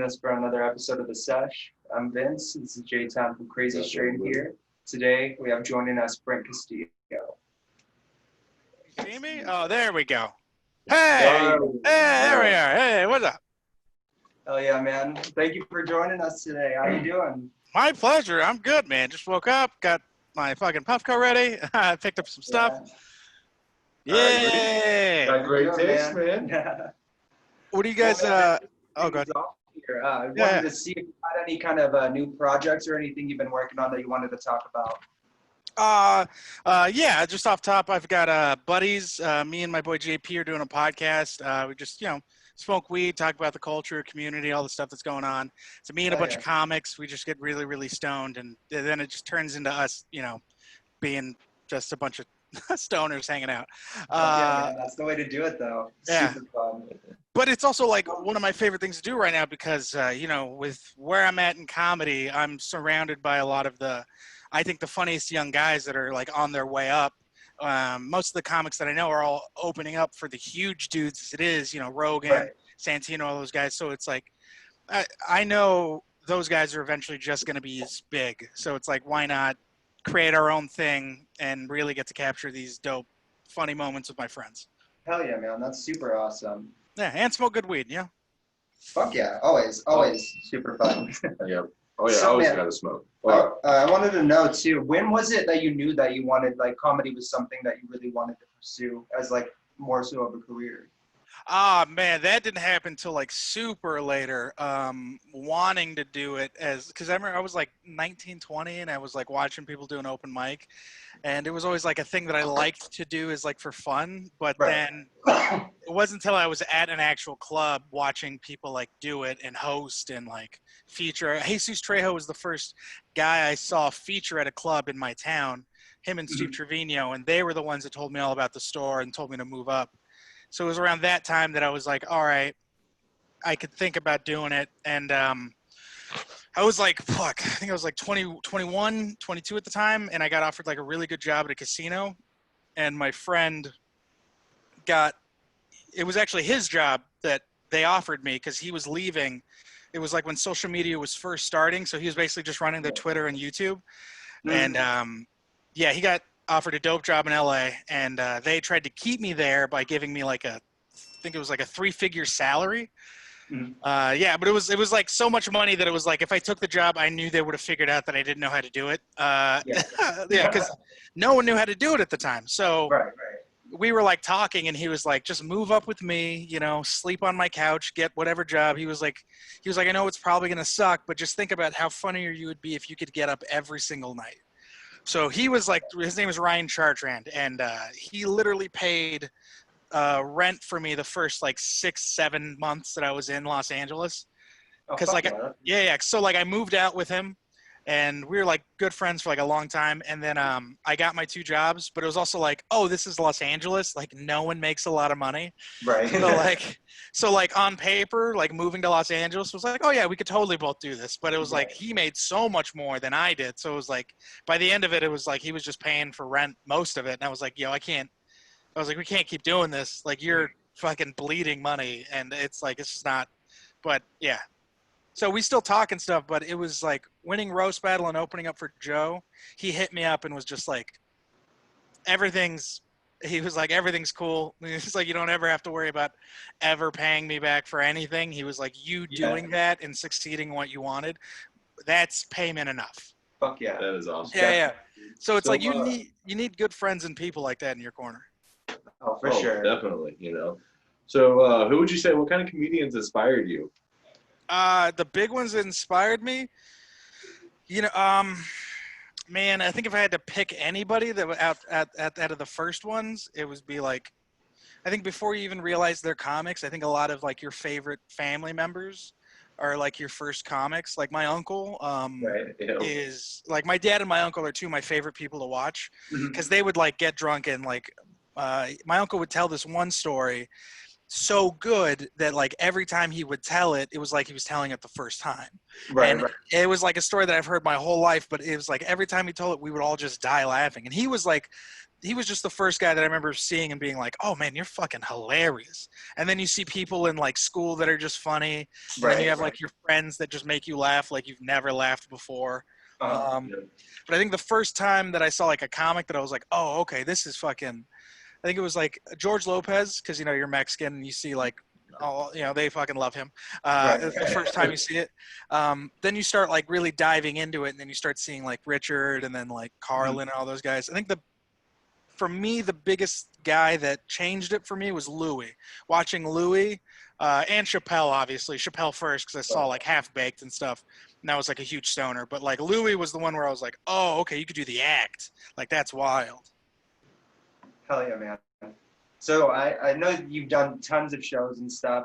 us for another episode of the Sesh. I'm Vince. This is J-Town from Krazy Strain here. Today we have joining us Brent Castillo. See me? Oh, there we go. Hey, there we are. Hey, what's up? Oh yeah, man. Thank you for joining us today. How you doing? My pleasure. I'm good, man. Just woke up, got my fucking Puffco ready. I picked up some stuff. Yeah. Got great taste, man. What do you guys? Oh, good. I wanted to see if you had any kind of new projects or anything you've been working on that you wanted to talk about. Yeah, just off top, I've got buddies. Me and my boy JP are doing a podcast. We just, smoke weed, talk about the culture, community, all the stuff that's going on. So me and a bunch of comics, we just get really, really stoned, and then it just turns into us, being just a bunch of stoners hanging out. Yeah, man, that's the way to do it, though. Yeah. Super fun. But it's also like one of my favorite things to do right now because, with where I'm at in comedy, I'm surrounded by a lot of I think the funniest young guys that are like on their way up. Most of the comics that I know are all opening up for the huge dudes as it is, Rogan, right. Santino, all those guys. So it's like, I know those guys are eventually just going to be as big. So it's like, why not create our own thing and really get to capture these dope, funny moments with my friends. Hell yeah, man. That's super awesome. Yeah, and smoke good weed, yeah. Fuck yeah. Always super fun. Yeah. Oh yeah, I always gotta smoke. I wanted to know too, when was it that you knew that you wanted, like, comedy was something that you really wanted to pursue as like more so of a career? Man, that didn't happen until like super later. Wanting to do it because I remember I was like 19, 20 and I was like watching people do an open mic, and it was always like a thing that I liked to do is like for fun. But then it wasn't until I was at an actual club watching people like do it and host and like feature. Jesus Trejo was the first guy I saw feature at a club in my town. Him and Steve Trevino, and they were the ones that told me all about the store and told me to move up. So it was around that time that I was like, all right, I could think about doing it. And I was like, fuck, I think I was like 20, 21, 22 at the time. And I got offered like a really good job at a casino. And my friend it was actually his job that they offered me because he was leaving. It was like when social media was first starting. So he was basically just running their Twitter and YouTube. And he got offered a dope job in LA, and they tried to keep me there by giving me like I think it was like a 3-figure salary. But it was like so much money that it was like if I took the job, I knew they would have figured out that I didn't know how to do it. Because no one knew how to do it at the time. So we were like talking, and he was like, just move up with me, sleep on my couch, get whatever job. He was like, I know it's probably going to suck, but just think about how funnier you would be if you could get up every single night. So he was like, his name is Ryan Chartrand, and he literally paid rent for me the first like 6-7 months that I was in Los Angeles. Because so like I moved out with him, and we were like good friends for like a long time. And then I got my 2 jobs, but it was also like, oh, this is Los Angeles. Like no one makes a lot of money. Right. So like on paper, like moving to Los Angeles was like, oh yeah, we could totally both do this. But it was like he made so much more than I did. So it was like by the end of it, it was like he was just paying for rent most of it. And I was like, we can't keep doing this. Like you're fucking bleeding money. And it's like, it's just not, but yeah. So we still talk and stuff, but it was like winning roast battle and opening up for Joe. He hit me up and was just like, everything's cool. He's like, you don't ever have to worry about ever paying me back for anything. He was like, you doing that and succeeding what you wanted, that's payment enough. Fuck yeah. That is awesome. Yeah. So it's like you need good friends and people like that in your corner. Oh, for sure. Definitely, So who would you say, what kind of comedians inspired you? The big ones that inspired me, man, I think if I had to pick anybody that was out of the first ones, it would be like, I think before you even realize they're comics, I think a lot of like your favorite family members are like your first comics. Like my uncle is like, my dad and my uncle are 2 of my favorite people to watch because they would like get drunk and like my uncle would tell this one story so good that like every time he would tell it, it was like he was telling it the first time. Right. It was like a story that I've heard my whole life, but it was like every time he told it, we would all just die laughing. And he was like he was just the first guy that I remember seeing and being like, oh man, you're fucking hilarious. And then you see people in like school that are just funny. And then you have like your friends that just make you laugh like you've never laughed before. Yeah. But I think the first time that I saw like a comic that I was like, oh, okay, this is fucking, I think it was like George Lopez, because, you know, you're Mexican and you see like, oh, you know, they fucking love him. It's the first time you see it. Then you start like really diving into it, and then you start seeing like Richard and then like Carlin and all those guys. I think for me, the biggest guy that changed it for me was Louis. Watching Louis and Chappelle, obviously. Chappelle first, because I saw like Half Baked and stuff. And that was like a huge stoner. But like Louis was the one where I was like, oh, okay, you could do the act. Like, that's wild. Hell yeah, man. So I know you've done tons of shows and stuff.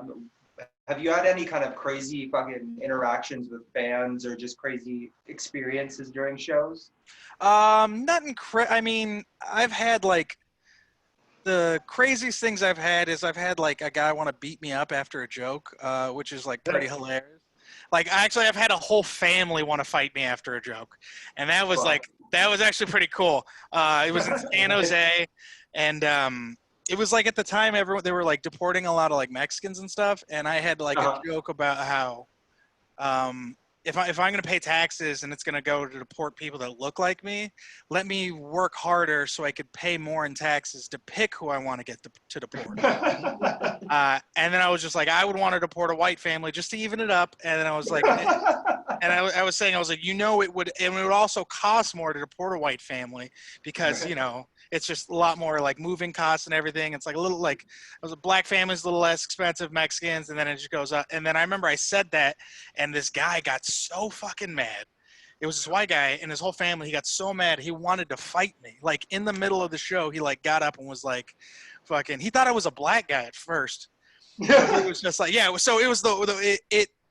Have you had any kind of crazy fucking interactions with fans or just crazy experiences during shows? Nothing I mean, I've had like the craziest things I've had is I've had like a guy want to beat me up after a joke, which is like pretty hilarious. Like I've had a whole family want to fight me after a joke, and that was that was actually pretty cool. It was in San Jose, and it was like at the time they were like deporting a lot of like Mexicans and stuff, and I had like a joke about how if I'm going to pay taxes and it's going to go to deport people that look like me, let me work harder so I could pay more in taxes to pick who I want to get to deport. And then I was just like, I would want to deport a white family just to even it up. And then I was like, and I was saying, I was like, you know, it would also cost more to deport a white family because, you know, it's just a lot more like moving costs and everything. It's like a little like, a black family's a little less expensive, Mexicans, and then it just goes up. And then I remember I said that, and this guy got so fucking mad. It was this white guy and his whole family. He got so mad he wanted to fight me. Like in the middle of the show, he like got up and was like, fucking. He thought I was a black guy at first. So he was just like, yeah. So it was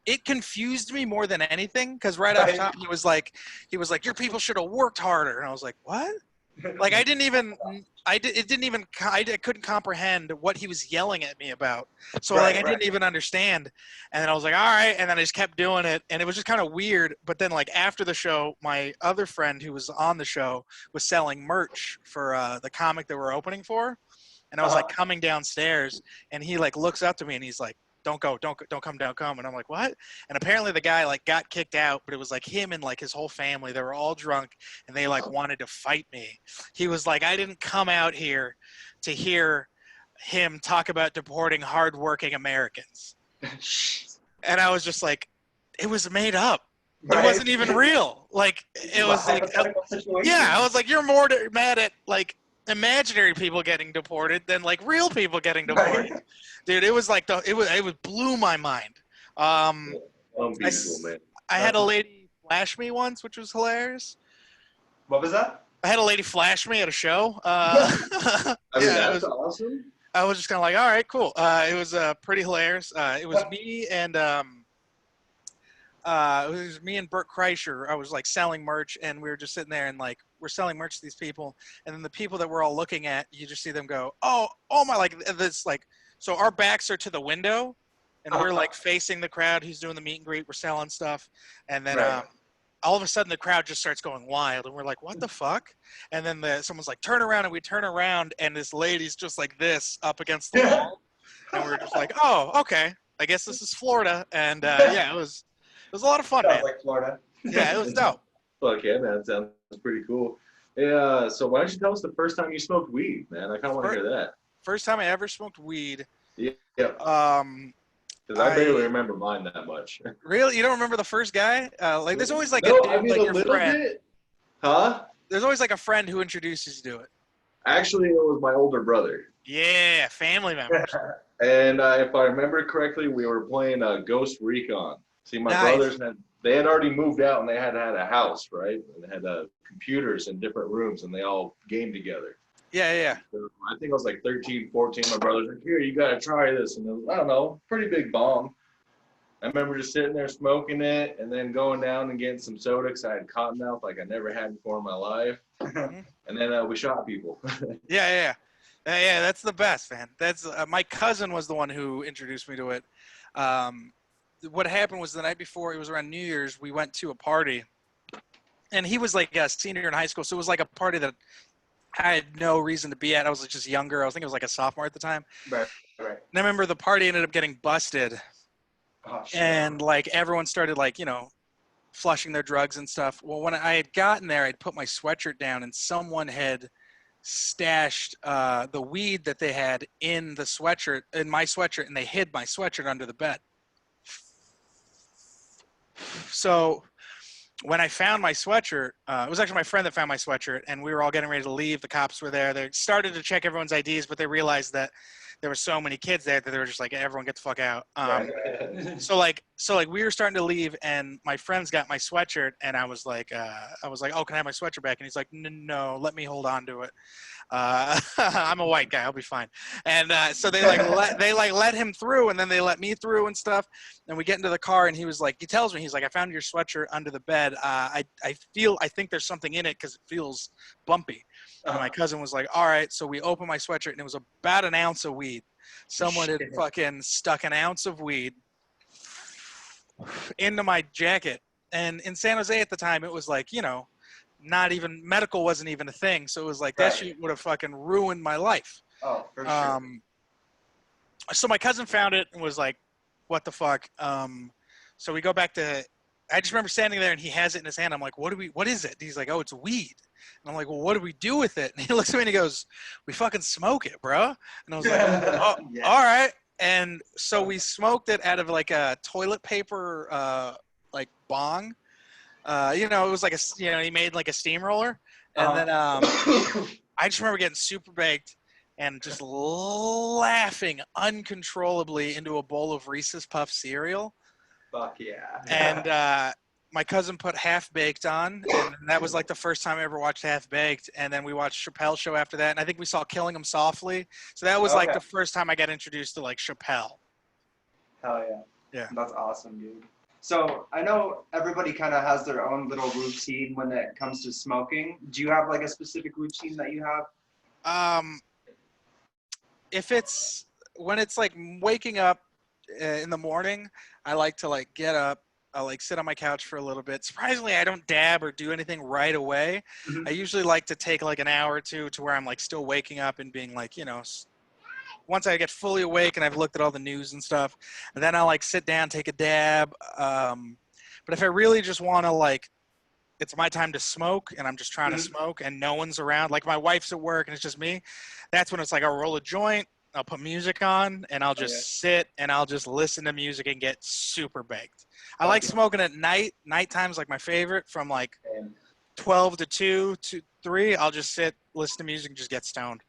it confused me more than anything because right off top he was like, your people should have worked harder, and I was like, what? Like I couldn't comprehend what he was yelling at me about. So I didn't even understand. And then I was like, all right. And then I just kept doing it. And it was just kind of weird. But then like after the show, my other friend who was on the show was selling merch for the comic that we're opening for. And I was like coming downstairs, and he like looks up to me and he's like, don't come down, come. And I'm like, what? And apparently the guy like got kicked out, but it was like him and like his whole family. They were all drunk and they like wanted to fight me. He was like, I didn't come out here to hear him talk about deporting hardworking Americans. And I was just like, it was made up. It wasn't even real. Like it was like, yeah, I was like, you're more mad at like imaginary people getting deported than like real people getting deported. Dude, it was like it blew my mind. Unbelievable, man. I had a lady flash me once, which was hilarious. What was that? I had a lady flash me at a show. That's awesome. I was just kind of like, all right, cool. It was pretty hilarious. It was me and Bert Kreischer. I was like selling merch, and we were just sitting there and like we're selling merch to these people, and then the people that we're all looking at, you just see them go, oh my, like this, like, so our backs are to the window, and we're like facing the crowd. He's doing the meet and greet. We're selling stuff, and then all of a sudden the crowd just starts going wild, and we're like, what the fuck? And then someone's like, turn around, and we turn around, and this lady's just like this up against the wall, and we're just like, oh, okay, I guess this is Florida, and yeah, it was a lot of fun, man. Like Florida. Yeah, it was dope. Fuck yeah, man. That sounds pretty cool. Yeah, so why don't you tell us the first time you smoked weed, man? I kind of want to hear that. First time I ever smoked weed. Yeah. Because I barely remember mine that much. Really? You don't remember the first guy? Like, there's always like a your little friend. bit. Huh? There's always like a friend who introduces you to it. Actually, it was my older brother. Yeah, family members. And if I remember correctly, we were playing Ghost Recon. See, my brothers had already moved out, and they had a house, right? And they had computers in different rooms, and they all gamed together. Yeah. So I think I was like 13, 14. My brother's like, here, you got to try this. And it was, I don't know, pretty big bong. I remember just sitting there smoking it and then going down and getting some soda because I had cottonmouth like I never had before in my life. And then we shot people. Yeah, that's the best, man. That's my cousin was the one who introduced me to it. What happened was the night before, it was around New Year's, we went to a party. And he was like a senior in high school, so it was like a party that I had no reason to be at. I was just younger. I think I was like a sophomore at the time. Right, right. And I remember the party ended up getting busted, Oh shit. and like everyone started like flushing their drugs and stuff. Well, when I had gotten there, I'd put my sweatshirt down, and someone had stashed the weed that they had in my sweatshirt, and they hid my sweatshirt under the bed. So when I found my sweatshirt, it was actually my friend that found my sweatshirt, and we were all getting ready to leave. The cops were there. They started to check everyone's IDs, but they realized that there were so many kids there that they were just like, everyone get the fuck out. Right. So like we were starting to leave, and my friends got my sweatshirt, and I was like, oh, can I have my sweatshirt back? And he's like, no, let me hold on to it. I'm a white guy, I'll be fine. And so they let him through, and then they let me through and stuff. And we get into the car, and he tells me, he's like, I found your sweatshirt under the bed. I think there's something in it because it feels bumpy. And my cousin was like, all right. So we opened my sweatshirt, and it was about an ounce of weed. Someone had fucking stuck an ounce of weed into my jacket. And in San Jose at the time, it was like, not even medical wasn't even a thing. So it was like that shit would have fucking ruined my life. Oh, for sure. So my cousin found it and was like, what the fuck? So we go back to, I just remember standing there and he has it in his hand. I'm like, what is it? He's like, oh, it's weed. And I'm like, well, what do we do with it? And he looks at me and he goes, we fucking smoke it, bro. And I was like, oh, Yeah. all right. And so we smoked it out of like a toilet paper, like bong. It was like he made like a steamroller. And then I just remember getting super baked and just laughing uncontrollably into a bowl of Reese's Puff cereal. Fuck yeah. And my cousin put Half Baked on, and that was like the first time I ever watched Half Baked. And then we watched Chappelle's show after that, and I think we saw Killing Him Softly. So that was like the first time I got introduced to like Chappelle. Hell yeah. Yeah. That's awesome, dude. So I know everybody kind of has their own little routine when it comes to smoking. Do you have like a specific routine that you have? If it's when it's like waking up in the morning, I like to like get up. I'll like sit on my couch for a little bit. Surprisingly, I don't dab or do anything right away. Mm-hmm. I usually like to take like an hour or two to where I'm like still waking up and being like, once I get fully awake and I've looked at all the news and stuff, and then I'll like sit down, take a dab. But if I really just want to like, it's my time to smoke and I'm just trying to smoke and no one's around, like my wife's at work and it's just me, that's when it's like I'll roll a joint, I'll put music on, and I'll just sit and I'll just listen to music and get super baked. I like smoking at night. Nighttime's like my favorite. From like 12 to 2 to 3, I'll just sit, listen to music, and just get stoned.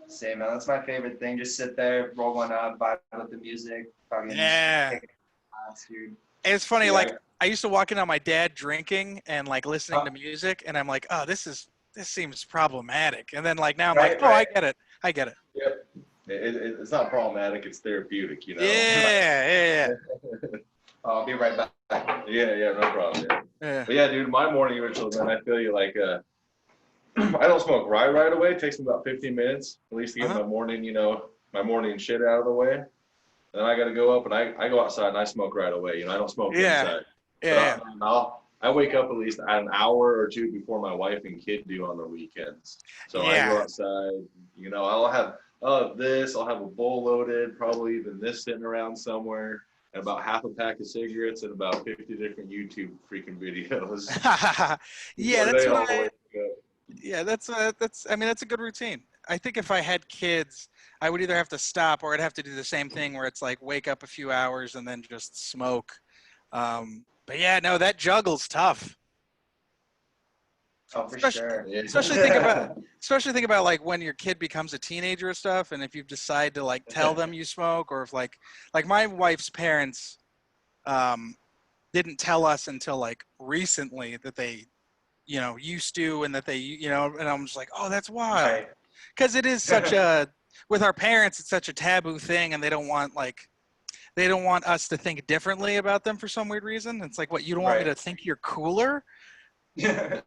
Same, man. That's my favorite thing. Just sit there, roll one up, vibe with the music. Fucking take a class, dude. And it's funny, like I used to walk in on my dad drinking and like listening to music, and I'm like, oh, this seems problematic. And then like now I'm like, oh, I get it. Yep. It's not problematic. It's therapeutic, Yeah. I'll be right back. Yeah, no problem. Yeah. But yeah, dude, my morning ritual, man, I feel you like I don't smoke right away. It takes me about 15 minutes at least to get my morning shit out of the way. And then I got to go up and I go outside and I smoke right away. I don't smoke inside. Yeah. I wake up at least an hour or two before my wife and kid do on the weekends. So I go outside. I'll have I'll have a bowl loaded, probably even this sitting around somewhere, and about half a pack of cigarettes and about 50 different YouTube freaking videos. That's a good routine. I think if I had kids, I would either have to stop or I'd have to do the same thing where it's like wake up a few hours and then just smoke. But yeah, no, that juggle's tough. Oh, for sure. Especially think about like when your kid becomes a teenager and stuff, and if you decide to like tell them you smoke, or if like my wife's parents didn't tell us until like recently that they used to, and that they and I'm just like, oh, that's wild. Because it is such with our parents, it's such a taboo thing, and they don't want us to think differently about them for some weird reason. It's like, what, you don't want me to think you're cooler? Yeah,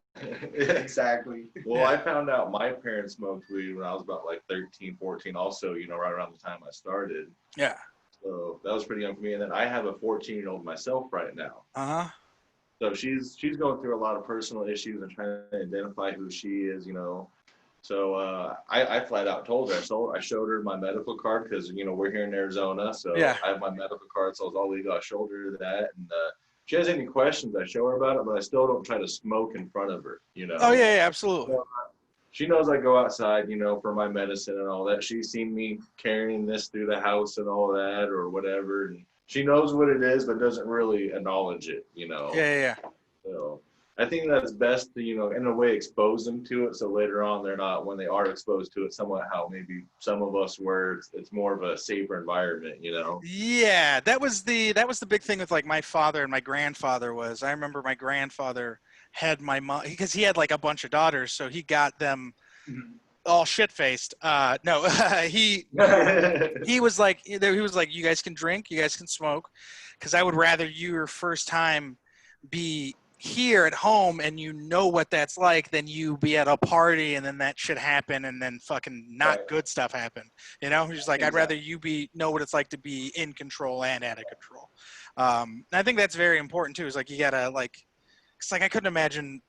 exactly. Well, I found out my parents smoked weed when I was about like 13, 14 also, right around the time I started. Yeah. So that was pretty young for me. And then I have a 14-year-old myself right now. Uh-huh. So she's going through a lot of personal issues and trying to identify who she is, So I flat out told her. I showed her my medical card because we're here in Arizona, so Yeah. I have my medical card, so it's all legal. I showed her that, and if she has any questions, I show her about it, but I still don't try to smoke in front of her. Oh yeah, absolutely. So, she knows I go outside, for my medicine and all that. She's seen me carrying this through the house and all that, or whatever, and she knows what it is, but doesn't really acknowledge it. Yeah. So I think that's best to, in a way expose them to it. So later on, they're not, when they are exposed to it, somewhat how maybe some of us were, it's more of a safer environment, Yeah, that was the big thing with like my father and my grandfather was I remember my grandfather had my mom because he had like a bunch of daughters, so he got them all shit faced. No, he was like you guys can drink, you guys can smoke, because I would rather your first time be here at home and what that's like than you be at a party and then that shit happen and then fucking not good stuff happen. He's like, I'd rather you know what it's like to be in control and out of control. And I think that's very important too. Is like you gotta it's like I couldn't imagine.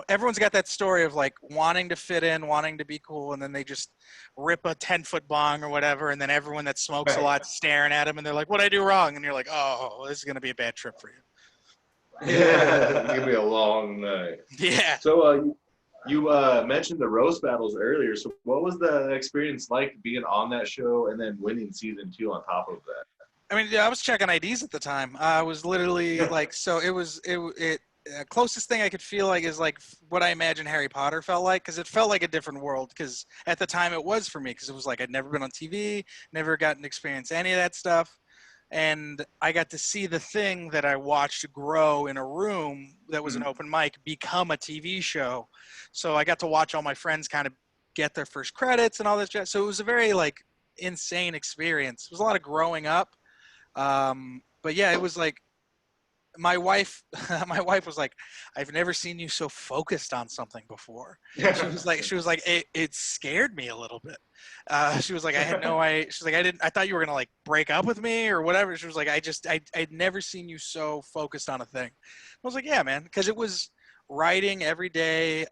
Everyone's got that story of like wanting to fit in, wanting to be cool, and then they just rip a 10-foot bong or whatever, and then everyone that smokes a lot staring at them, and they're like, "What'd I do wrong?" And you're like, "Oh, this is gonna be a bad trip for you." Yeah, it's gonna be a long night. Yeah. So you mentioned the roast battles earlier. So what was the experience like being on that show and then winning season 2 on top of that? I mean, I was checking IDs at the time. I was literally like, so it closest thing I could feel like is like what I imagine Harry Potter felt like, because it felt like a different world. Because at the time it was for me, because it was like I'd never been on TV, never gotten to experience any of that stuff. And I got to see the thing that I watched grow in a room that was an open mic become a TV show. So I got to watch all my friends kind of get their first credits and all this jazz. So it was a very like insane experience. It was a lot of growing up. But yeah, it was like my wife was like, I've never seen you so focused on something before. She was like it scared me a little bit. She was like, she's like, I thought you were gonna like break up with me or whatever. She was like, I'd never seen you so focused on a thing. I was like, yeah, man, because it was writing every day,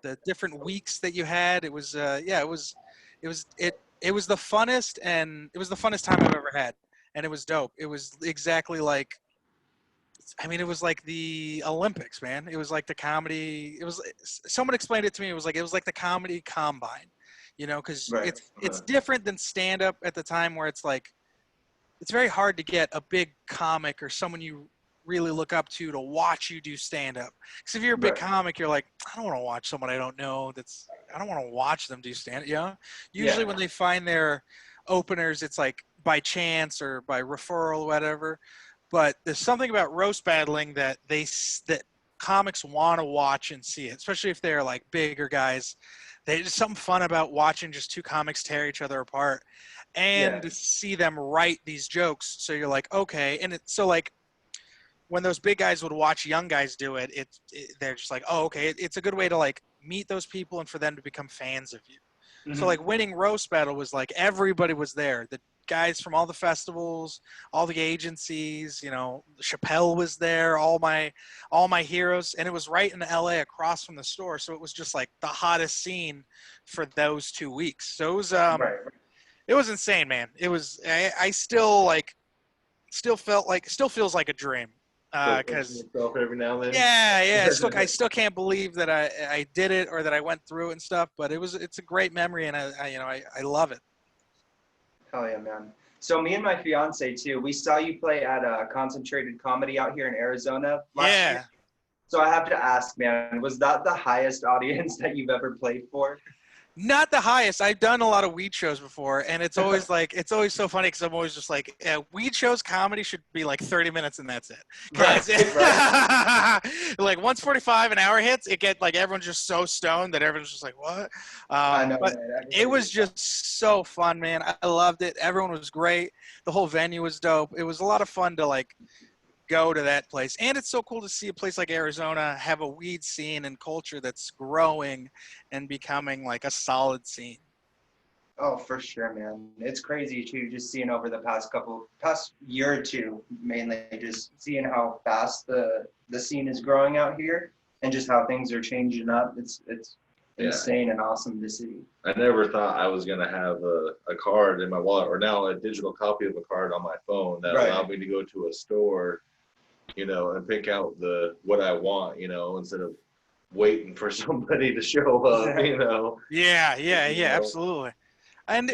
the different weeks that you had. It was it was the funnest, and it was the funnest time I've ever had, and it was dope. It was exactly like, I mean, it was like the Olympics, man. It was like the comedy. It was, someone explained it to me. It was like the comedy combine, because it's different than stand up at the time, where it's like it's very hard to get a big comic or someone you really look up to watch you do stand up. Because if you're a big comic, you're like, I don't want to watch someone I don't know. I don't want to watch them do stand up. Usually when they find their openers, it's like by chance or by referral, whatever. But there's something about roast battling that comics want to watch and see it, especially if they're like bigger guys. There's something fun about watching just two comics tear each other apart and to see them write these jokes. So you're like, okay. And so like when those big guys would watch young guys do it, they're just like, oh, okay. It's a good way to like meet those people and for them to become fans of you. So like winning roast battle was like everybody was there. The guys from all the festivals, all the agencies, Chappelle was there, all my heroes, and it was right in LA across from the store. So it was just like the hottest scene for those 2 weeks. So it was it was insane, man. It was I still feels like a dream. Because every now and then. Yeah. I still can't believe that I did it or that I went through it and stuff. But it's a great memory, and I love it. Hell yeah, man. So me and my fiance too, we saw you play at a Concentrated Comedy out here in Arizona last year. So I have to ask, man, was that the highest audience that you've ever played for? Not the highest. I've done a lot of weed shows before, and it's always so funny because I'm always just like, weed shows, comedy should be like 30 minutes and that's it. Like once 45 an hour hits, it get like everyone's just so stoned that everyone's just like, what? I know, but man. it was just so fun, man. I loved it. Everyone was great. The whole venue was dope. It was a lot of fun to like go to that place, and it's so cool to see a place like Arizona have a weed scene and culture that's growing and becoming like a solid scene. Oh, for sure, man. It's crazy too, just seeing over the past year or two, mainly just seeing how fast the scene is growing out here and just how things are changing up. It's insane and awesome to see. I never thought I was gonna have a card in my wallet, or now a digital copy of a card on my phone that allowed me to go to a store, and pick out what I want, instead of waiting for somebody to show up, Yeah, absolutely. And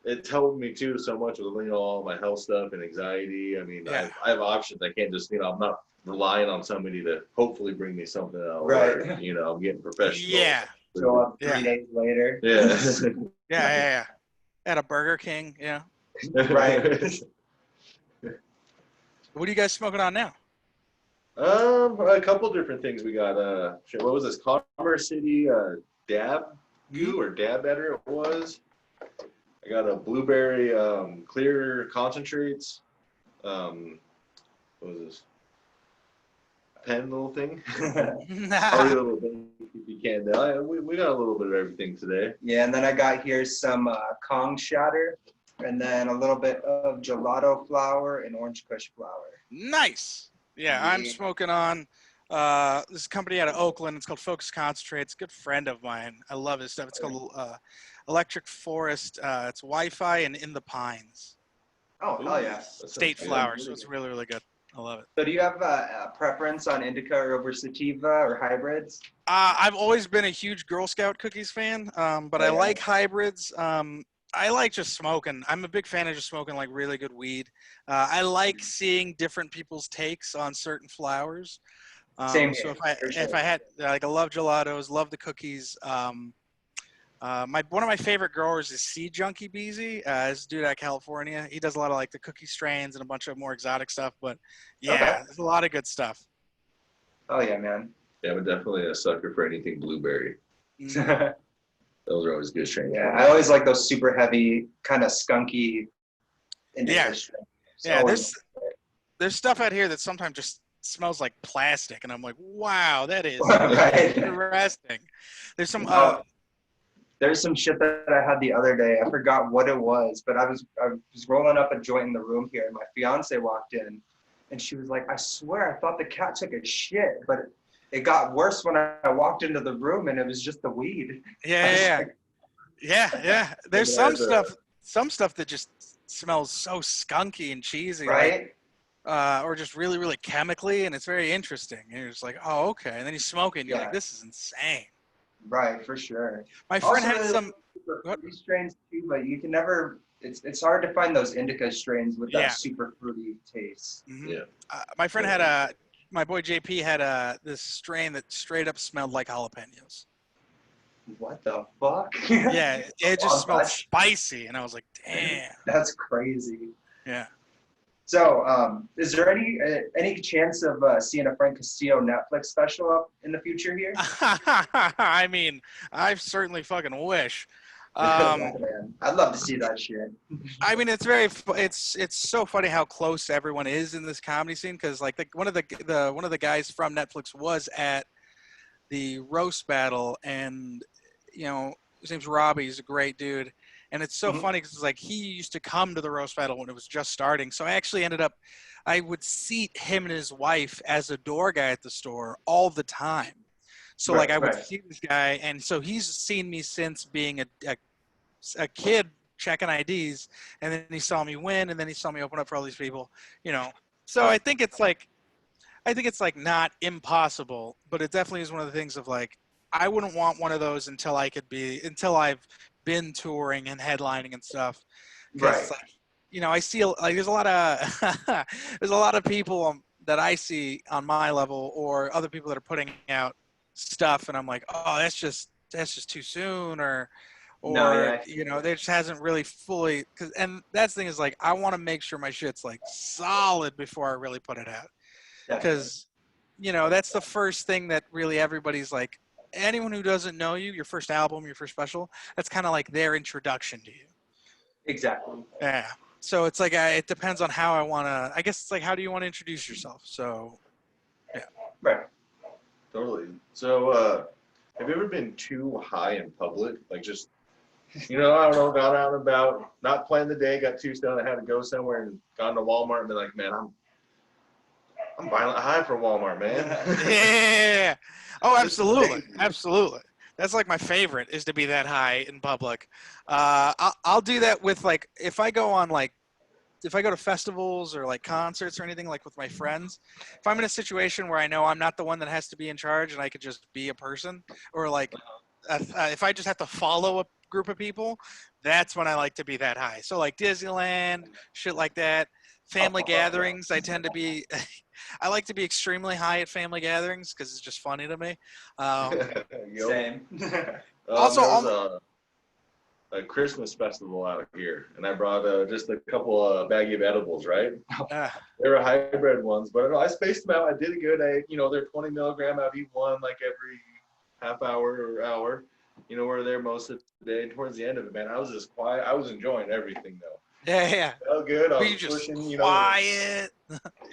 it's helped me too so much with all my health stuff and anxiety. I mean, I have options. I can't just I'm not relying on somebody to hopefully bring me something out. Right. Or, I'm getting professional. Yeah. Show up 3 days later. Yeah. Yeah. At a Burger King, Right. What are you guys smoking on now? A couple different things we got. What was this? Commerce City Dab Goo or Dab Better it was. I got a blueberry clear concentrates. What was this? Pen little thing. Already a little bit if you can tell. We got a little bit of everything today. Yeah, and then I got here some Kong shatter, and then a little bit of gelato flower and orange kush flower. Nice. Yeah, I'm smoking on this company out of Oakland. It's called Focus Concentrates. Good friend of mine. I love his stuff. It's called Electric Forest. It's Wi-Fi and In the Pines. Oh, hell yeah. State flower, so it's really, really good. I love it. So do you have a preference on indica over sativa or hybrids? I've always been a huge Girl Scout cookies fan, but I like hybrids. I like just smoking. I'm a big fan of just smoking like really good weed. I like seeing different people's takes on certain flowers. Same So here, if I had I love gelatos, love the cookies. One of my favorite growers is Seed Junkie Beezy. This dude out of California. He does a lot of like the cookie strains and a bunch of more exotic stuff. But there's a lot of good stuff. Oh yeah, man. Yeah, I'm definitely a sucker for anything blueberry. Those are always good strains. Yeah, I always like those super heavy, kind of skunky indica strains. Yeah, there's stuff out here that sometimes just smells like plastic, and I'm like, wow, that is interesting. There's some. There's some shit that I had the other day. I forgot what it was, but I was rolling up a joint in the room here, and my fiance walked in, and she was like, "I swear, I thought the cat took a shit, but it got worse when I walked into the room, and it was just the weed." Yeah. There's some stuff that just smells so skunky and cheesy, right? Or just really, really chemically, and it's very interesting. And you're just like, oh, okay. And then you smoke it, and you're like, this is insane. Right, for sure. My friend had some fruity strains too, but you can never. It's hard to find those indica strains with that super fruity taste. Mm-hmm. Yeah. My friend had my boy JP had this strain that straight up smelled like jalapenos. What the fuck? Yeah, it just smelled spicy, and I was like, damn. That's crazy. Yeah. So, is there any chance of seeing a Frank Castillo Netflix special up in the future here? I mean, I certainly fucking wish. Man, I'd love to see that shit. I mean, it's so funny how close everyone is in this comedy scene, because like one of the guys from Netflix was at the roast battle, and his name's Robbie. He's a great dude. And it's so funny because it's like he used to come to the roast battle when it was just starting. So I actually I would seat him and his wife as a door guy at the store all the time. So I would see this guy, and so he's seen me since being a kid checking IDs, and then he saw me win, and then he saw me open up for all these people, So I think it's like not impossible, but it definitely is one of the things of like, I wouldn't want one of those until I've been touring and headlining and stuff. Right. Like, I see like there's a lot of people that I see on my level or other people that are putting out stuff, and I'm like, oh, that's just too soon, or there just hasn't really fully. And that's the thing is like, I want to make sure my shit's like solid before I really put it out, because that's the first thing that really everybody's like. Anyone who doesn't know you, your first album, your first special, that's kind of like their introduction to you. Exactly. Yeah. So it's like it depends on how I want to. I guess it's like, how do you want to introduce yourself? So, yeah. Right. Totally. So, have you ever been too high in public? Like just, I don't know, got out and about, not playing the day, got too stoned, I had to go somewhere and gone to Walmart and been like, man, I'm violent high for Walmart, man. Yeah. Oh, absolutely. Absolutely. That's like my favorite is to be that high in public. I'll do that with like if I go to festivals or like concerts or anything like with my friends. If I'm in a situation where I know I'm not the one that has to be in charge and I could just be a person, or like if I just have to follow a group of people, that's when I like to be that high. So like Disneyland, shit like that. Family gatherings, I tend to be. I like to be extremely high at family gatherings because it's just funny to me. Same. Also, there was a Christmas festival out here, and I brought just a couple baggie of edibles, right? They were hybrid ones, but I spaced them out. I did it good. They're 20 milligram. I'd eat one like every half hour or hour. We're there most of the day. And towards the end of it, man, I was just quiet. I was enjoying everything though. yeah. Felt good. I Were was you just pushing, quiet?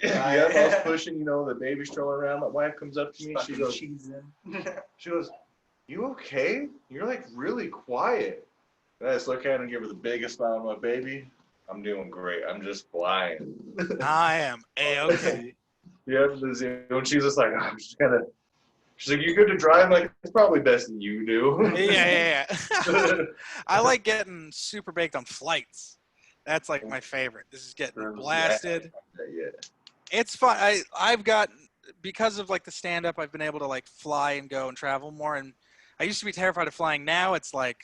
Yeah, I was pushing, the baby stroller around. My wife comes up to me. She goes, "You okay? You're like really quiet." And I just look at her and give her the biggest smile. I'm like, "Baby, I'm doing great. I'm just flying." I am A-okay. Yeah, when she's just like, I'm just kind of. She's like, "You good to drive?" I'm like, it's probably best that you do. Yeah. I like getting super baked on flights. That's like my favorite. This is getting blasted. Yeah. It's fun. I've got, because of like the stand up, I've been able to like fly and go and travel more. And I used to be terrified of flying. Now it's like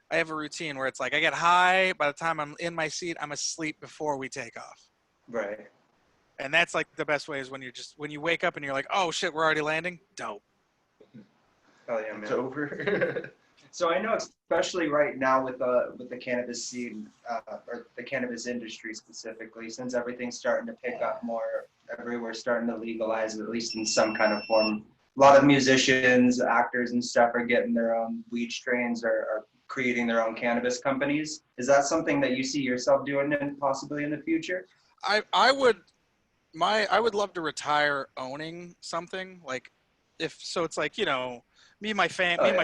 I have a routine where it's like I get high. By the time I'm in my seat, I'm asleep before we take off. Right. And that's like the best way is when you wake up and you're like, oh shit, we're already landing. Dope. Oh yeah, man. It's over. So I know, especially right now with the cannabis scene, or the cannabis industry specifically, since everything's starting to pick up more, everywhere's starting to legalize it, at least in some kind of form. A lot of musicians, actors, and stuff are getting their own weed strains or are creating their own cannabis companies. Is that something that you see yourself doing possibly in the future? I would love to retire owning something. Like it's like, me and my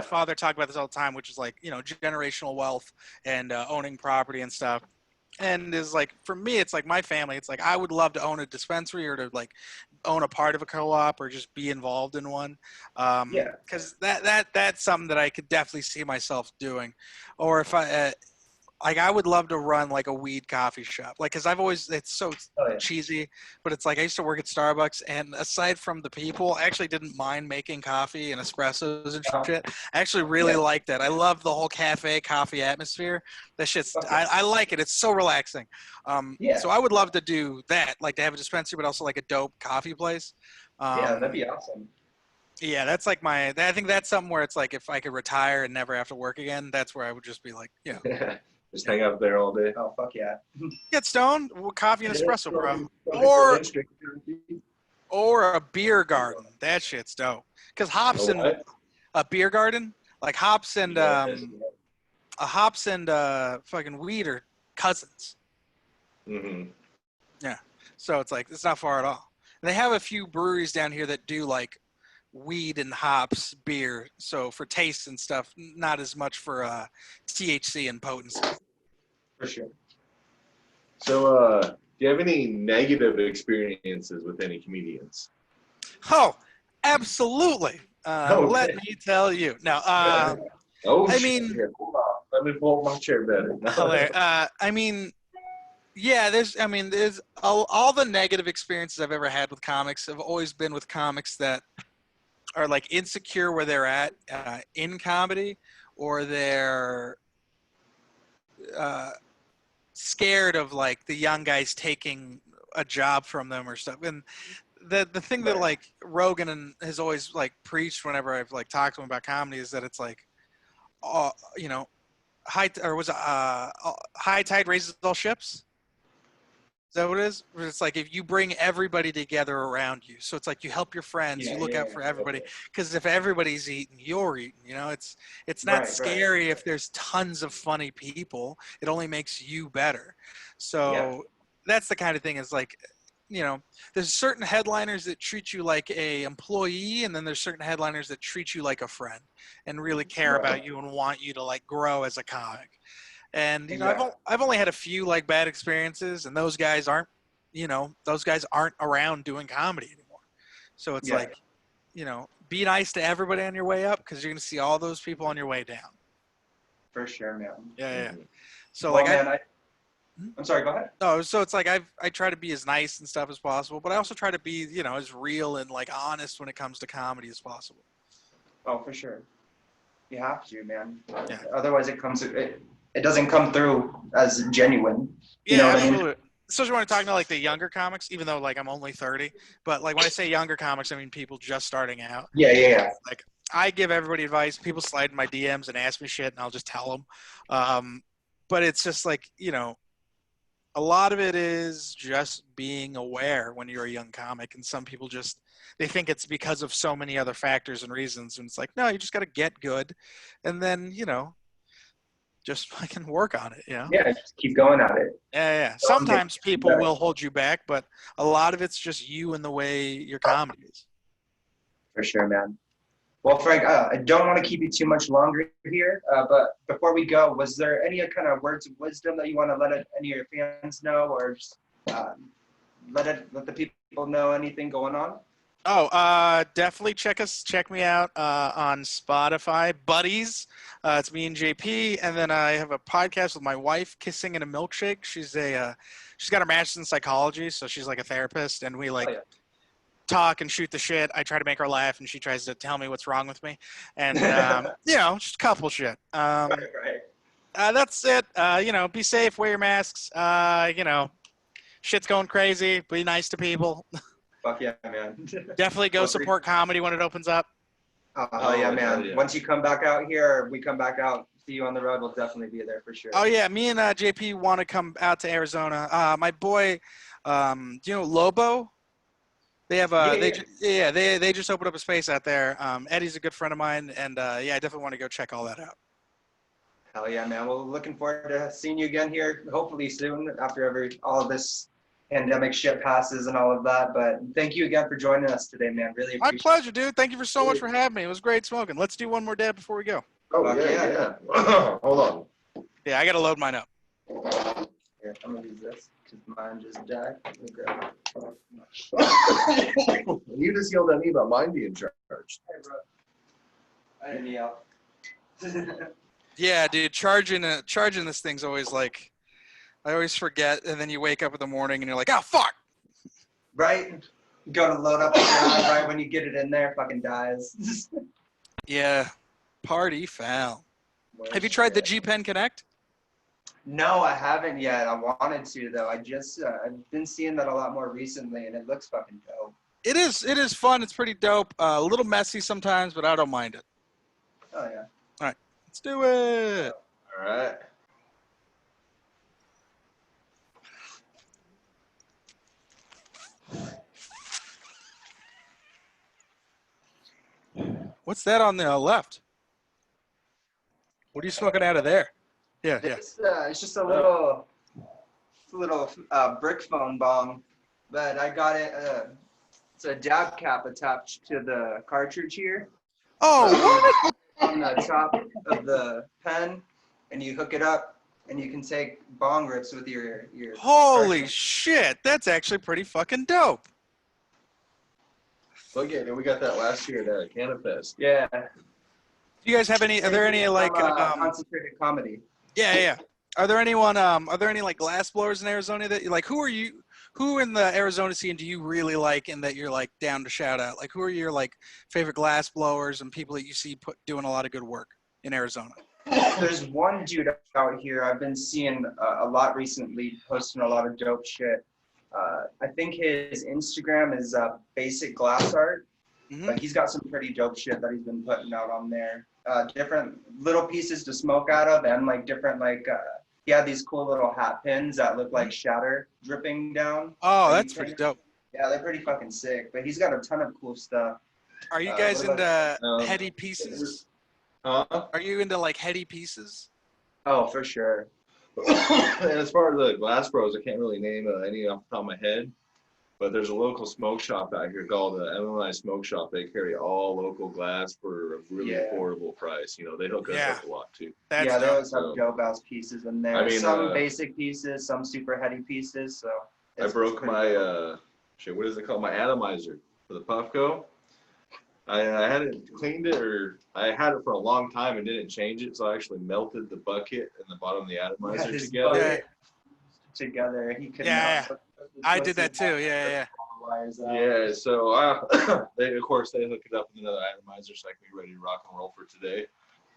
father talk about this all the time, which is like, generational wealth and owning property and stuff. And is like, for me, it's like my family. It's like I would love to own a dispensary or to like own a part of a co-op or just be involved in one. Because that's something that I could definitely see myself doing. Or if I would love to run like a weed coffee shop, like, cause it's so cheesy, but it's like I used to work at Starbucks, and aside from the people, I actually didn't mind making coffee and espressos and shit. I actually really liked it. I love the whole cafe coffee atmosphere. That shit's, I like it. It's so relaxing. So I would love to do that, like to have a dispensary, but also like a dope coffee place. That'd be awesome. Yeah, that's like I think that's something where it's like if I could retire and never have to work again, that's where I would just be like, Just hang out there all day. Oh, fuck yeah. Get stoned, coffee and espresso, bro. Or a beer garden. That shit's dope. Because hops and a beer garden, like hops and fucking weed are cousins. Mm-hmm. Yeah. So it's like it's not far at all. And they have a few breweries down here that do like weed and hops beer, so for taste and stuff, not as much for THC and potency. For sure. So do you have any negative experiences with any comedians? Oh, absolutely. Let me tell you. Now, I mean, here, hold on. Let me pull up my chair better. I mean, yeah, there's all the negative experiences I've ever had with comics have always been with comics that are like insecure where they're at in comedy, or they're scared of like the young guys taking a job from them or stuff. And the thing that like Rogan has always like preached whenever I've like talked to him about comedy is that it's like, high tide raises all ships. Is that what it is? It's like if you bring everybody together around you. So it's like you help your friends, you look out for everybody. Because if everybody's eating, you're eating. It's not scary if there's tons of funny people. It only makes you better. So that's the kind of thing is like, there's certain headliners that treat you like a employee, and then there's certain headliners that treat you like a friend and really care about you and want you to like grow as a comic. And I've only had a few like bad experiences, and those guys aren't around doing comedy anymore. So it's like, be nice to everybody on your way up because you're gonna see all those people on your way down. For sure, man. Yeah. So Well, like man, I'm sorry. Go ahead. so it's like I try to be as nice and stuff as possible, but I also try to be, you know, as real and like honest when it comes to comedy as possible. Oh, for sure. You have to, man. Yeah. Otherwise, it doesn't come through as genuine. You know Yeah, what I mean? absolutely. Especially when I'm talking to like the younger comics, even though like I'm only 30, but like when I say younger comics, I mean people just starting out. Yeah. Like I give everybody advice. People slide in my DMs and ask me shit, and I'll just tell them. But it's just like, you know, a lot of it is just being aware when you're a young comic, and some people just they think it's because of so many other factors and reasons, and it's like, no, you just got to get good, and then, you know, just fucking work on it, you know. Yeah, just keep going at it. Yeah. Sometimes people will hold you back, but a lot of it's just you and the way your comedy is. For sure, man. Well, Frank, I don't want to keep you too much longer here, but before we go, was there any kind of words of wisdom that you want to let any of your fans know, or just, let the people know anything going on? Oh, definitely check me out on Spotify, Buddies. It's me and JP, and then I have a podcast with my wife, Kissing in a Milkshake. She's got her master's in psychology, so she's like a therapist, and we like talk and shoot the shit. I try to make her laugh, and she tries to tell me what's wrong with me, and you know, just a couple shit. Right. That's it. You know, be safe, wear your masks. You know, shit's going crazy. Be nice to people. Fuck yeah, man. Definitely go support comedy when it opens up. Oh yeah, man. Yeah. Once you come back out here, or we come back out, see you on the road, we'll definitely be there for sure. Oh yeah, me and JP want to come out to Arizona. My boy, do you know Lobo? They have they just opened up a space out there. Eddie's a good friend of mine, and yeah, I definitely want to go check all that out. Hell yeah, man. Well, looking forward to seeing you again here, hopefully soon after all of this pandemic shit passes and all of that. But thank you again for joining us today, man. Really appreciate it. My pleasure, dude. Thank you for so much for having me. It was great smoking. Let's do one more dab before we go. Oh, Fuck yeah. Hold on. Yeah, I got to load mine up. Here, I'm gonna use this because mine just died. You just yelled at me about mine being charged. Hey, bro. I didn't yell. Yeah, dude, charging this thing's always like, I always forget, and then you wake up in the morning and you're like, oh fuck. Right? Go to load up the drive, right when you get it in there, fucking dies. Yeah, party foul. Have you tried the G Pen Connect? No, I haven't yet. I wanted to though. I've been seeing that a lot more recently, and it looks fucking dope. It is fun. It's pretty dope. A little messy sometimes, but I don't mind it. Oh yeah. All right, let's do it. All right. What's that on the left? What are you smoking out of there? Yeah. It's just a little brick phone bong, but I got it. It's a dab cap attached to the cartridge here. Oh, what? On the top of the pen, and you hook it up, and you can take bong rips with your. Holy cartridge. shit! That's actually pretty fucking dope. Look at it. We got that last year at Canifest. Yeah. Do you guys have any? Are there any like? Concentrated comedy? Yeah. Are there any like glass blowers in Arizona that like? Who in the Arizona scene do you really like and that you're like down to shout out? Like, who are your like favorite glass blowers and people that you see doing a lot of good work in Arizona? There's one dude out here I've been seeing a lot recently, posting a lot of dope shit. I think his Instagram is Basic Glass Art. Mm-hmm. Like he's got some pretty dope shit that he's been putting out on there. Different little pieces to smoke out of, and like different like he had these cool little hat pins that look like shatter dripping down. Oh, that's pretty dope. Yeah, they're pretty fucking sick. But he's got a ton of cool stuff. Are you guys into heady This pieces? is- Are you into like heady pieces? Oh, for sure. And as far as the glass bros, I can't really name any off the top of my head. But there's a local smoke shop out here called the MMI Smoke Shop. They carry all local glass for a really affordable price. You know, they hook us up a lot too. That's yeah, they dope. always have dope ass pieces in there. I mean, some basic pieces, some super heady pieces. So I broke my what is it called? My atomizer for the Puffco. I hadn't cleaned it, or I had it for a long time and didn't change it, so I actually melted the bucket and the bottom of the atomizer his together. bucket together. He could Yeah, not. I did that too. Yeah. Yeah, so they of course they hook it up with another atomizer so I can be ready to rock and roll for today.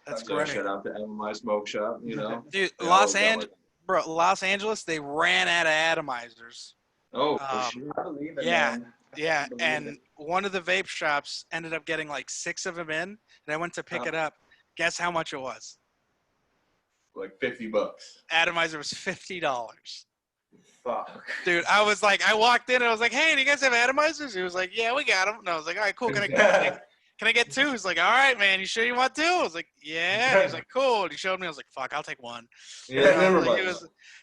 That's So great. shout out to Atomize Smoke Shop, you know. Dude, They always got Los Angeles, they ran out of atomizers. Oh, for sure. I believe it, Yeah, man. yeah, believe and it. one of the vape shops ended up getting like 6 of them in, and I went to pick it up. Guess how much it was? Like $50. Atomizer was $50. Fuck. Dude, I was like, I walked in and I was like, hey, do you guys have atomizers? He was like, yeah, we got them. And I was like, all right, cool. Can I get 2? He's like, all right, man. You sure you want 2? I was like, yeah. And he was like, cool. And he showed me. I was like, fuck, I'll take 1. Yeah, never Like, mind.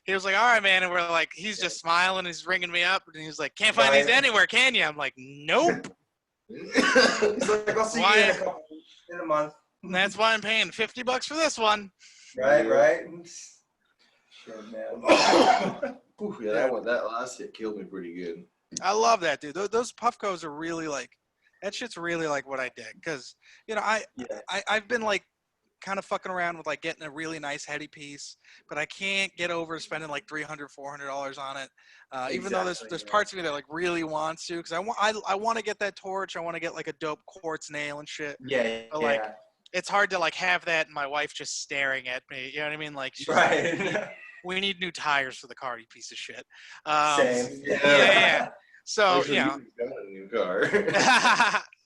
he was like, all right, man. And we're like, he's just smiling. He's ringing me up. And he's like, can't find these anywhere, can you? I'm like, nope. He's like, I'll see you in a month. And that's why I'm paying $50 for this one. Right. Shit, man. Oof, yeah, that last hit killed me pretty good. I love that, dude. Those Puffcos are really like, that shit's really like what I dig. Because, you know, I've been like kind of fucking around with like getting a really nice heady piece, but I can't get over spending like $300, $400 on it. Even though there's parts of me that like really wants to, because I want to get that torch. I want to get like a dope quartz nail and shit. Yeah. But like, it's hard to like have that and my wife just staring at me. You know what I mean? Like, she's right. Like, we need new tires for the car, you piece of shit. Same. Yeah. So, you know. Got a new car.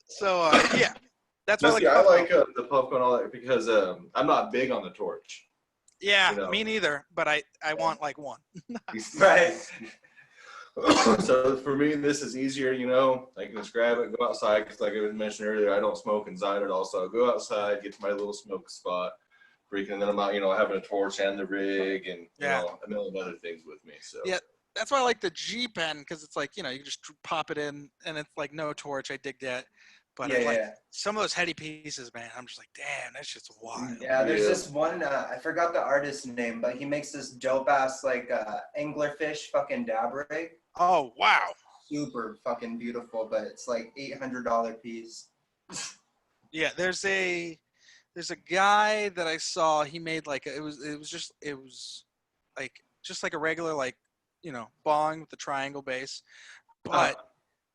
So, yeah. That's why I like the Puffco and all that because I'm not big on the torch. Yeah, you know? me neither. But I want like one. Right. So for me, this is easier. You know, I can just grab it, go outside. Because like I mentioned earlier, I don't smoke inside at all. So I'll go outside, get to my little smoke spot, freaking, and then I'm out, you know, having a torch and the rig and you know, a million other things with me. So yeah. That's why I like the G pen, because it's like, you know, you can just pop it in and it's like no torch. I dig that. But some of those heady pieces, man, I'm just like, damn, that shit's wild. Yeah, there's this one, I forgot the artist's name, but he makes this dope ass like anglerfish fucking dab rig. Oh, wow. Super fucking beautiful, but it's like $800 piece. Yeah, there's a guy that I saw, he made like, it was like just like a regular, like, you know, bong with the triangle base, but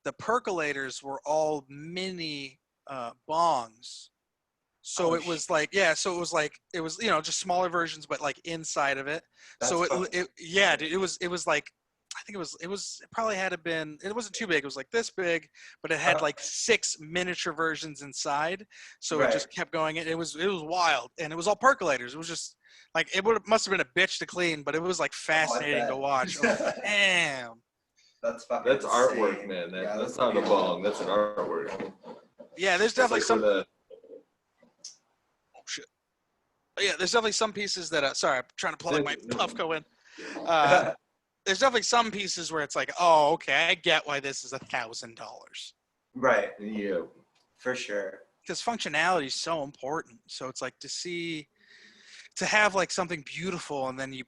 the percolators were all mini bongs. So it was like, so it was, you know, just smaller versions, but like inside of it. So it was like, I think it probably had been, it wasn't too big. It was like this big, but it had like 6 miniature versions inside. So it just kept going. It was wild. And it was all percolators. It was just like, must have been a bitch to clean, but it was like fascinating to watch. Like, damn. That's artwork, man. That's not a bong. That's an artwork. Yeah, there's definitely some. Shit. Yeah, there's definitely some pieces that. Sorry, I'm trying to plug my Puffco in. There's definitely some pieces where it's like, oh, okay, I get why this is $1,000. Right. Yeah. For sure. Because functionality is so important. So it's like to have like something beautiful, and then you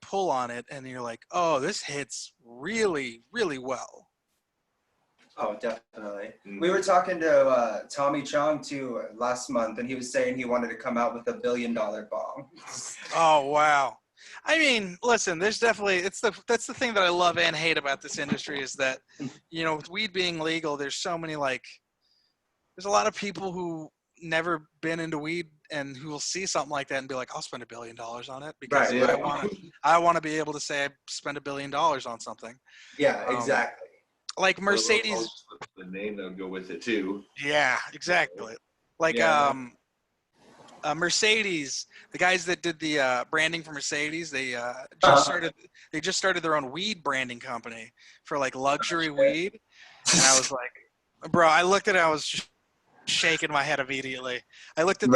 pull on it and you're like, oh, this hits really, really well. Oh, definitely. We were talking to Tommy Chong too last month, and he was saying he wanted to come out with $1 billion bong. Oh, wow. I mean, listen, there's definitely, that's the thing that I love and hate about this industry is that, you know, with weed being legal, there's so many there's a lot of people who never been into weed and who will see something like that and be like, I'll spend $1 billion on it because I want to be able to say I spent $1 billion on something. Yeah, exactly. Like Mercedes. The name that would go with it too. Yeah, exactly. Like Mercedes, the guys that did the branding for Mercedes, they just started their own weed branding company for like luxury weed. And I was like, bro, I looked at it, I was just shaking my head immediately. I looked at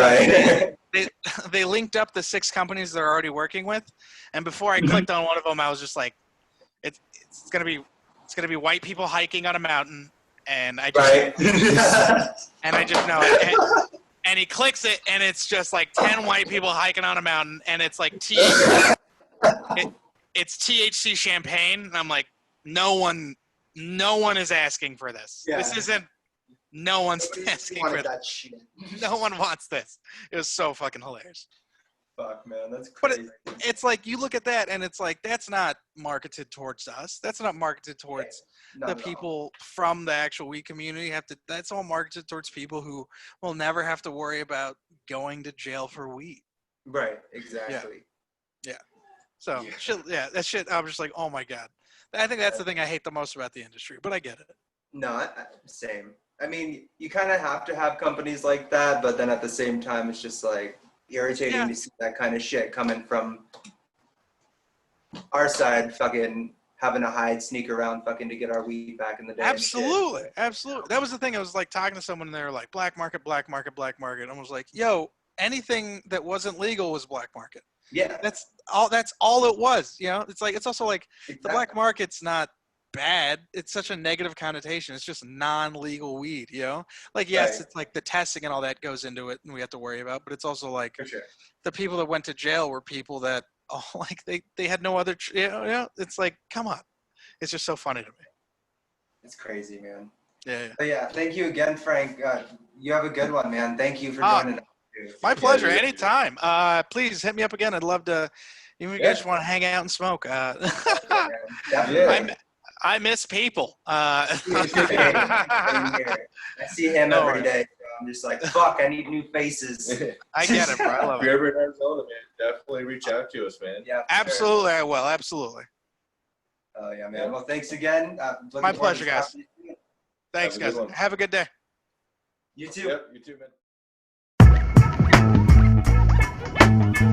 they linked up the 6 companies they're already working with, and before I clicked on one of them, I was just like, it's gonna be white people hiking on a mountain, and I just and I just know it. And he clicks it, and it's just like 10 white people hiking on a mountain, and it's like it's THC champagne, and I'm like, no one is asking for this. Yeah. This isn't. No one's Nobody asking wanted for that shit. No one wants this. It was so fucking hilarious. Fuck, man, that's But crazy. It's like you look at that and it's like that's not marketed towards us. That's not marketed towards Not the at all. people from the actual weed community. That's all marketed towards people who will never have to worry about going to jail for weed. Right, exactly. Yeah. So Yeah. shit, that shit. I'm just like, oh my god. I think that's the thing I hate the most about the industry. But I get it. No, same. I mean, you kind of have to have companies like that, but then at the same time, it's just like irritating Yeah. to see that kind of shit coming from our side, fucking having to hide, sneak around, fucking to get our weed back in the day. Absolutely, And shit. absolutely. That was the thing. I was like talking to someone and they were like, black market, black market, black market. And I was like, yo, anything that wasn't legal was black market. Yeah, That's all it was. You know, it's like, it's also like the exactly. black market's not bad. It's such a negative connotation. It's just non-legal weed, you know? Like, yes, Right. it's like the testing and all that goes into it and we have to worry about, but it's also like For sure. the people that went to jail were people that, like they had no other, you know, it's like, come on. It's just so funny to me. It's crazy, man. Yeah. But yeah, thank you again, Frank. You have a good one, man. Thank you for Ah, joining us. Dude. My pleasure. dude. Anytime. Please hit me up again. I'd love to. Even if you guys just want to hang out and smoke. Yeah, definitely. I miss people. Same here. I see him No every worries. day. So I'm just like, fuck, I need new faces. I get it, bro. I love If you're it. ever in Arizona, man, definitely reach out to us, man. Yeah, for Absolutely, I will. Absolutely. Sure. Oh yeah, man. Well, thanks again. Looking My forward to pleasure, guys. talking to you. Thanks, Have a good guys. one. Have a good day. You too. Yep, you too, man.